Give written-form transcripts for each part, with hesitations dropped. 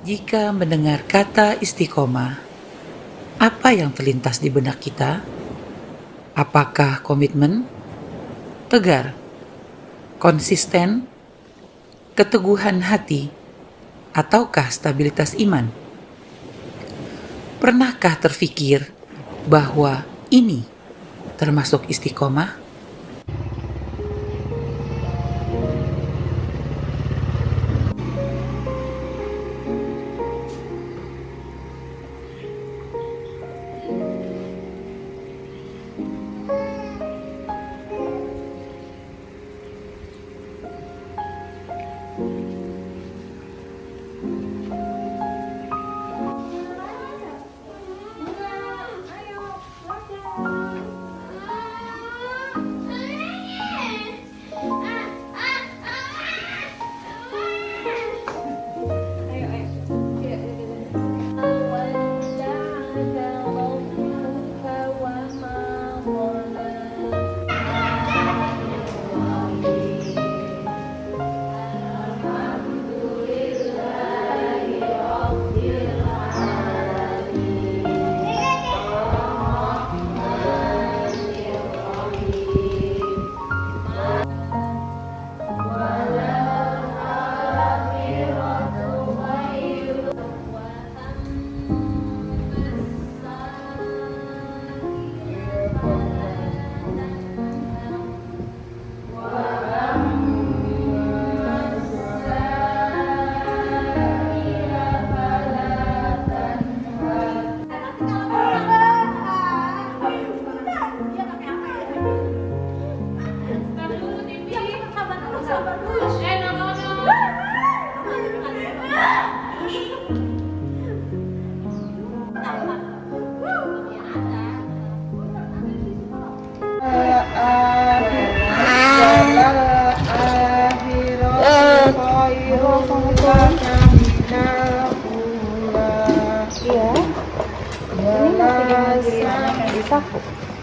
Jika mendengar kata istiqomah, apa yang terlintas di benak kita? Apakah komitmen, tegar, konsisten, keteguhan hati, ataukah stabilitas iman? Pernahkah terfikir bahwa ini termasuk istiqomah?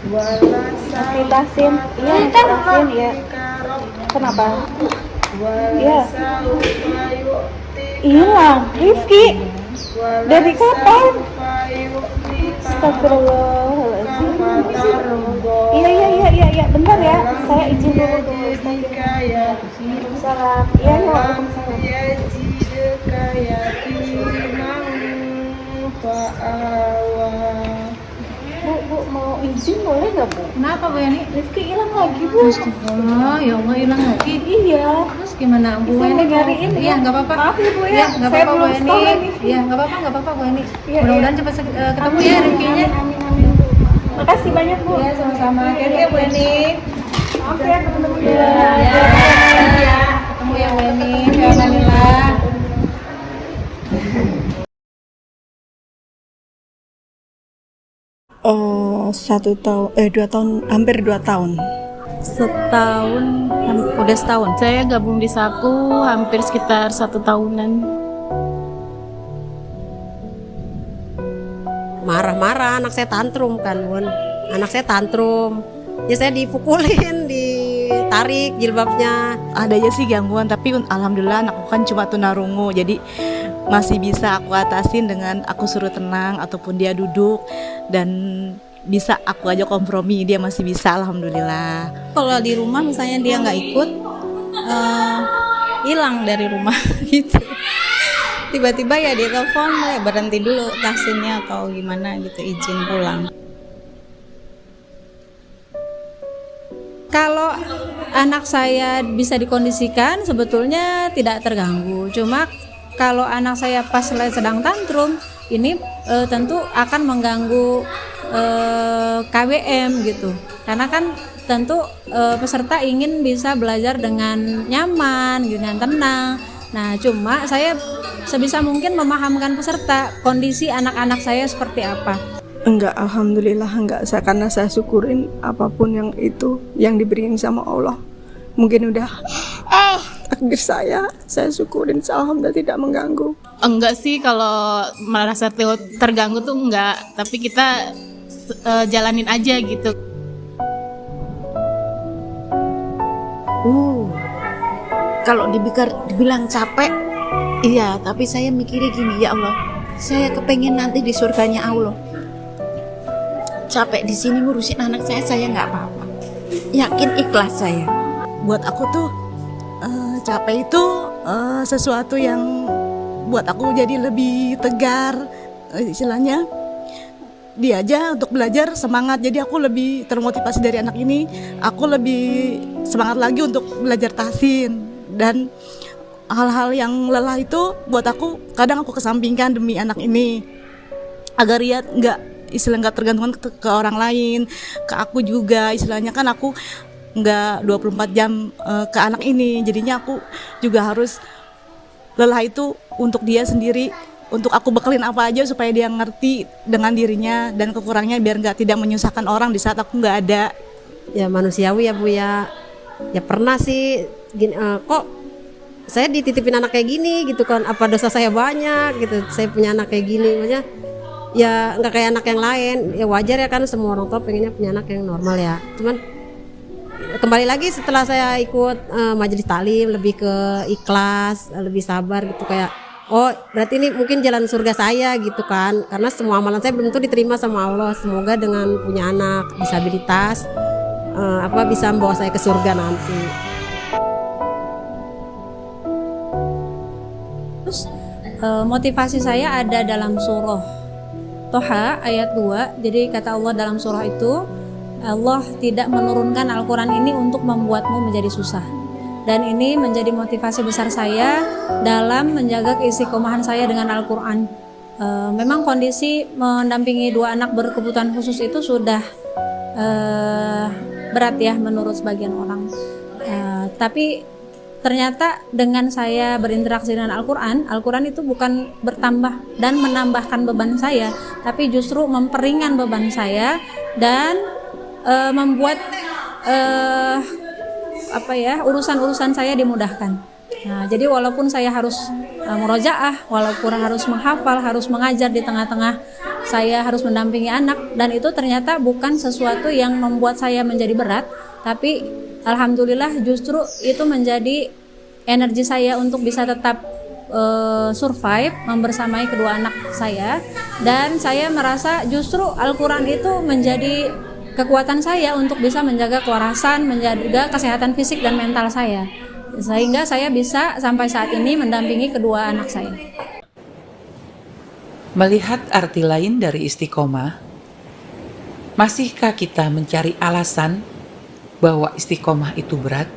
Masih Tasin, iya Tasin ya. Kenapa? Iya. Hilang, Rifki. Dari kapan? Astagfirullahaladzim. Iya. Bentar ya, saya izin dulu ke Ustaz. Salam. Iya, Bu, mau izin boleh nggak Bu? Kenapa Bu Yani? Rifki hilang lagi Bu. Astagfirullah, ya Allah hilang lagi. Iya. Terus gimana Bu Bisa Yani? nyariin Iya nggak apa-apa. Maaf ya Bu ya. Iya nggak Saya apa-apa Bu belum Yani. sekolah nih. Iya nggak apa-apa Bu Yani. Iya, Mudah-mudahan iya. cepat ketemu ya Rifkinya. Amin Bu. Makasih banyak Bu. Iya sama-sama. Hati-hati ya Bu Yani. Maaf ya ketemu dulu. Iya. Ketemu ya Bu Yani. Alhamdulillah. Hampir 2 tahun. Setahun, udah setahun. Saya gabung di Saku hampir sekitar 1 tahunan. Marah-marah, anak saya tantrum kan Bun. Anak saya tantrum, ya saya dipukulin, ditarik jilbabnya. Ada aja sih gangguan, tapi alhamdulillah anakku kan cuma tunarungu, jadi masih bisa aku atasin dengan aku suruh tenang ataupun dia duduk, dan bisa aku aja kompromi, dia masih bisa alhamdulillah. Kalau di rumah misalnya dia nggak ikut, hilang dari rumah gitu. Tiba-tiba ya dia telepon, berhenti dulu taksinya atau gimana gitu, izin pulang. Kalau anak saya bisa dikondisikan sebetulnya tidak terganggu. Cuma kalau anak saya pas sedang tantrum, ini tentu akan mengganggu KWM gitu. Karena kan tentu peserta ingin bisa belajar dengan nyaman, dengan tenang. Nah, cuma saya sebisa mungkin memahamkan peserta kondisi anak-anak saya seperti apa. Enggak, alhamdulillah enggak. Karena saya syukurin apapun yang itu yang diberiin sama Allah. Mungkin udah takdir saya syukurin, alhamdulillah tidak mengganggu. Enggak sih, kalau merasa terganggu tuh enggak, tapi kita jalanin aja gitu. Kalau dibilang capek, Iya, tapi saya mikirnya gini, ya Allah, saya kepengen nanti di surganya Allah. Capek di sini ngurusin anak saya nggak apa-apa. Yakin ikhlas saya. Buat aku tuh capek itu sesuatu yang buat aku jadi lebih tegar, istilahnya dia aja untuk belajar semangat, jadi aku lebih termotivasi dari anak ini. Aku lebih semangat lagi untuk belajar tahsin, dan hal-hal yang lelah itu buat aku kadang aku kesampingkan demi anak ini, agar dia nggak tergantungan ke orang lain, ke aku juga. Istilahnya kan aku nggak 24 jam ke anak ini, jadinya aku juga harus lelah itu untuk dia sendiri, untuk aku bekelin apa aja supaya dia ngerti dengan dirinya dan kekurangannya, biar tidak menyusahkan orang di saat aku nggak ada. Ya manusiawi ya Bu ya. Ya pernah sih gini, kok saya dititipin anak kayak gini gitu kan, apa dosa saya banyak gitu, saya punya anak kayak gini. Maksudnya ya nggak kayak anak yang lain. Ya wajar ya kan, semua orang tua pengennya punya anak yang normal ya. Cuman kembali lagi setelah saya ikut majelis taklim, lebih ke ikhlas, lebih sabar gitu, kayak oh berarti ini mungkin jalan surga saya gitu kan, karena semua amalan saya belum tentu diterima sama Allah. Semoga dengan punya anak disabilitas bisa membawa saya ke surga nanti. Terus motivasi saya ada dalam surah Toha ayat 2. Jadi kata Allah dalam surah itu, Allah tidak menurunkan Al-Quran ini untuk membuatmu menjadi susah. Dan ini menjadi motivasi besar saya dalam menjaga keistiqomahan saya dengan Al-Quran. Memang kondisi mendampingi 2 anak berkebutuhan khusus itu sudah berat ya menurut sebagian orang. Tapi ternyata dengan saya berinteraksi dengan Al-Quran, Al-Quran itu bukan bertambah dan menambahkan beban saya, tapi justru memperingan beban saya dan membuat urusan-urusan saya dimudahkan. Nah, jadi walaupun saya harus murojaah, walaupun harus menghafal, harus mengajar di tengah-tengah saya harus mendampingi anak, dan itu ternyata bukan sesuatu yang membuat saya menjadi berat, tapi alhamdulillah justru itu menjadi energi saya untuk bisa tetap survive membersamai kedua anak saya. Dan saya merasa justru Al-Quran itu menjadi kekuatan saya untuk bisa menjaga kewarasan, menjaga kesehatan fisik dan mental saya, sehingga saya bisa sampai saat ini mendampingi kedua anak saya. Melihat arti lain dari istiqomah, masihkah kita mencari alasan bahwa istiqomah itu berat?